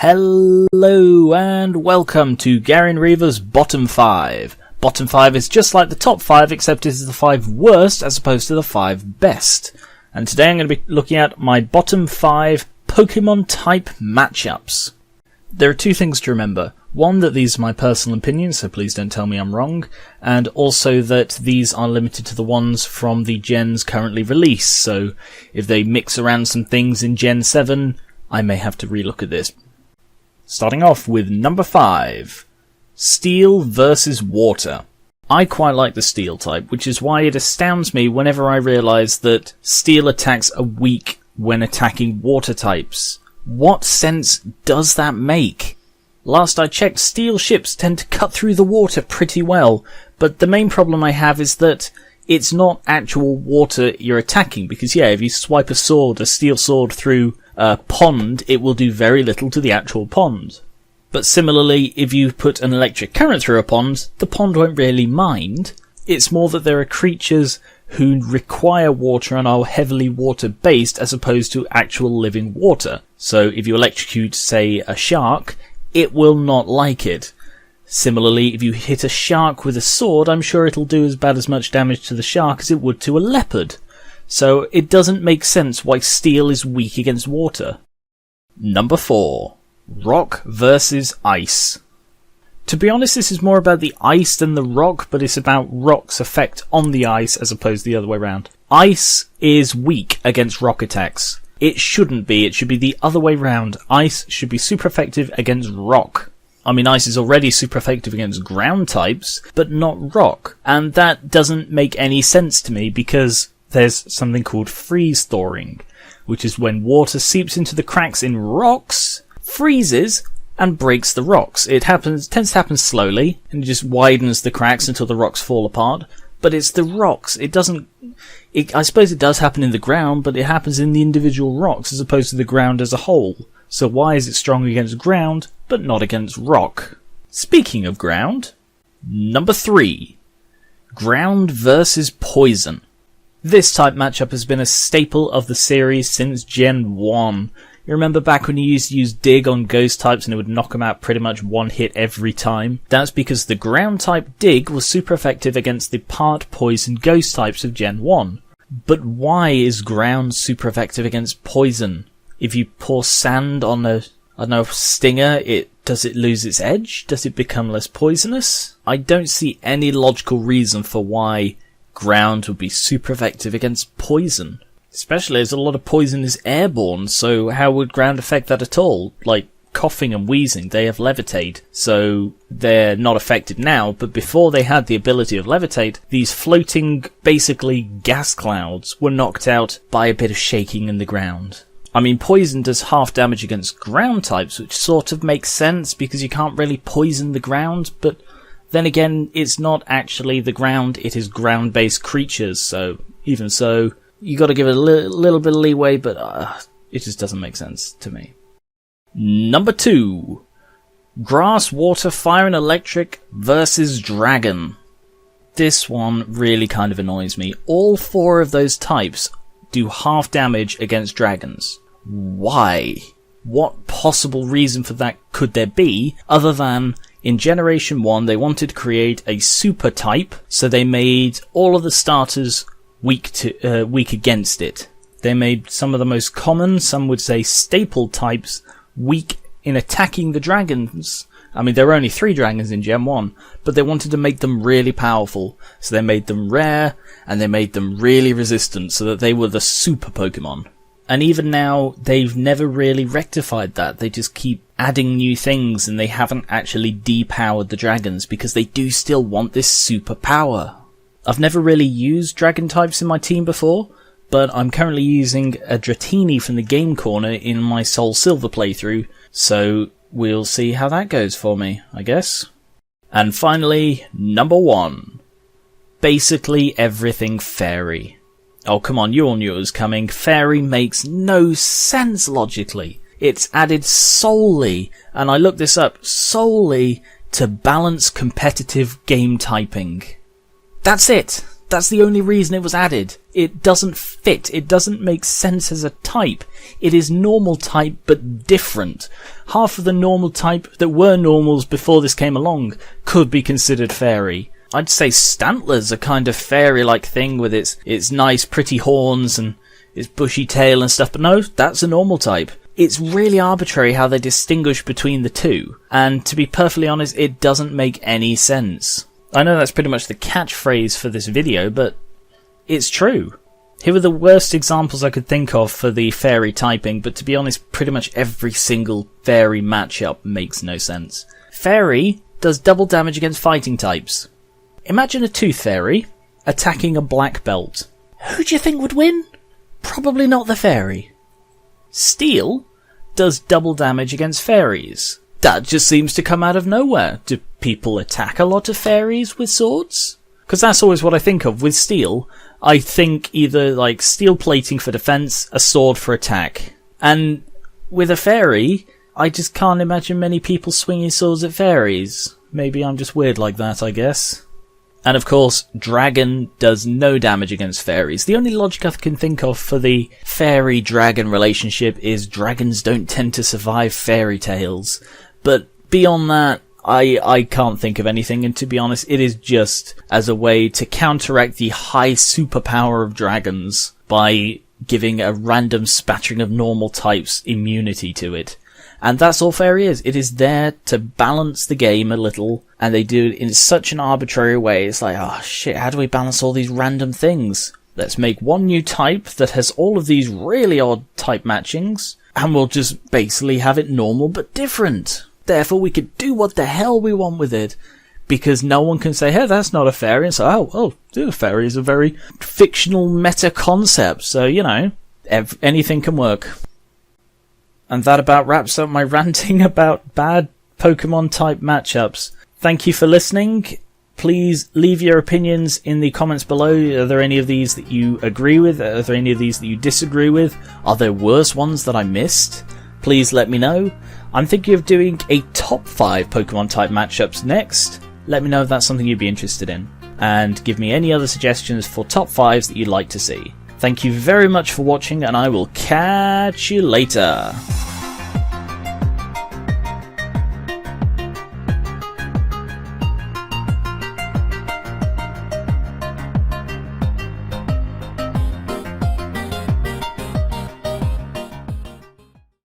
Hello and welcome to Gar1onriva's Bottom 5. Bottom 5 is just like the top 5 except it is the 5 worst as opposed to the 5 best. And today I'm going to be looking at my bottom 5 Pokémon type matchups. There are two things to remember. One, that these are my personal opinions, so please don't tell me I'm wrong. And also that these are limited to the ones from the gens currently released. So if they mix around some things in Gen 7, I may have to relook at this. Starting off with number 5, Steel versus Water. I quite like the Steel type, which is why it astounds me whenever I realise that Steel attacks are weak when attacking Water types. What sense does that make? Last I checked, Steel ships tend to cut through the water pretty well, but the main problem I have is that it's not actual water you're attacking, because yeah, if you swipe a Steel sword through a pond, it will do very little to the actual pond. But similarly, if you put an electric current through a pond, the pond won't really mind. It's more that there are creatures who require water and are heavily water-based as opposed to actual living water. So if you electrocute, say, a shark, it will not like it. Similarly, if you hit a shark with a sword, I'm sure it'll do as much damage to the shark as it would to a leopard. So it doesn't make sense why Steel is weak against water. Number 4. Rock versus Ice. To be honest, this is more about the ice than the rock, but it's about rock's effect on the ice as opposed to the other way around. Ice is weak against rock attacks. It shouldn't be. It should be the other way round. Ice should be super effective against rock. I mean, ice is already super effective against ground types, but not rock. And that doesn't make any sense to me because there's something called freeze thawing, which is when water seeps into the cracks in rocks, freezes, and breaks the rocks. It tends to happen slowly, and it just widens the cracks until the rocks fall apart. But it's the rocks. I suppose it does happen in the ground, but it happens in the individual rocks as opposed to the ground as a whole. So why is it strong against ground, but not against rock? Speaking of ground, number 3. Ground versus Poison. This type matchup has been a staple of the series since Gen 1. You remember back when you used to use Dig on ghost types and it would knock them out pretty much one hit every time? That's because the ground type Dig was super effective against the part poison ghost types of Gen 1. But why is ground super effective against poison? If you pour sand on a stinger, does it lose its edge? Does it become less poisonous? I don't see any logical reason for why ground would be super effective against poison. Especially as a lot of poison is airborne, so how would ground affect that at all? Like coughing and wheezing, they have levitate, so they're not affected now, but before they had the ability of levitate, these floating, basically gas clouds were knocked out by a bit of shaking in the ground. I mean, poison does half damage against ground types, which sort of makes sense because you can't really poison the ground, but then again, it's not actually the ground, it is ground-based creatures, so even so, you got to give it a little bit of leeway, but it just doesn't make sense to me. Number 2. Grass, Water, Fire and Electric versus Dragon. This one really kind of annoys me. All 4 of those types do half damage against dragons. Why? What possible reason for that could there be, other than in Generation 1 they wanted to create a super type, so they made all of the starters weak against it. They made some of the most common, some would say staple types, weak in attacking the dragons. I mean, there were only 3 dragons in Gen 1, but they wanted to make them really powerful, so they made them rare, and they made them really resistant, so that they were the super Pokemon. And even now, they've never really rectified that. They just keep adding new things, and they haven't actually depowered the dragons, because they do still want this super power. I've never really used dragon types in my team before, but I'm currently using a Dratini from the Game Corner in my Soul Silver playthrough, so we'll see how that goes for me, I guess. And finally, number 1. Basically everything Fairy. Oh come on, you all knew it was coming. Fairy makes no sense logically. It's added solely, and I looked this up, solely to balance competitive game typing. That's it. That's the only reason it was added. It doesn't fit. It doesn't make sense as a type. It is normal type, but different. Half of the normal type that were normals before this came along could be considered fairy. I'd say Stantler's a kind of fairy-like thing with its nice pretty horns and its bushy tail and stuff, but no, that's a normal type. It's really arbitrary how they distinguish between the two, and to be perfectly honest, it doesn't make any sense. I know that's pretty much the catchphrase for this video, but it's true. Here are the worst examples I could think of for the fairy typing, but to be honest, pretty much every single fairy matchup makes no sense. Fairy does double damage against fighting types. Imagine a tooth fairy attacking a black belt. Who do you think would win? Probably not the fairy. Steel does double damage against fairies. That just seems to come out of nowhere. Do people attack a lot of fairies with swords? Because that's always what I think of with steel. I think either like steel plating for defense, a sword for attack. And with a fairy, I just can't imagine many people swinging swords at fairies. Maybe I'm just weird like that, I guess. And of course, dragon does no damage against fairies. The only logic I can think of for the fairy-dragon relationship is dragons don't tend to survive fairy tales. But beyond that, I can't think of anything, and to be honest, it is just as a way to counteract the high superpower of dragons by giving a random spattering of normal types immunity to it. And that's all fairy is. It is there to balance the game a little, and they do it in such an arbitrary way. It's like, oh shit, how do we balance all these random things? Let's make one new type that has all of these really odd type matchings, and we'll just basically have it normal but different. Therefore, we could do what the hell we want with it, because no one can say, hey, that's not a fairy, and so, oh, well, the fairy is a very fictional meta concept, so, you know, anything can work. And that about wraps up my ranting about bad Pokemon type matchups. Thank you for listening. Please leave your opinions in the comments below. Are there any of these that you agree with? Are there any of these that you disagree with? Are there worse ones that I missed? Please let me know. I'm thinking of doing a top 5 Pokemon type matchups next. Let me know if that's something you'd be interested in. And give me any other suggestions for top 5s that you'd like to see. Thank you very much for watching, and I will catch you later.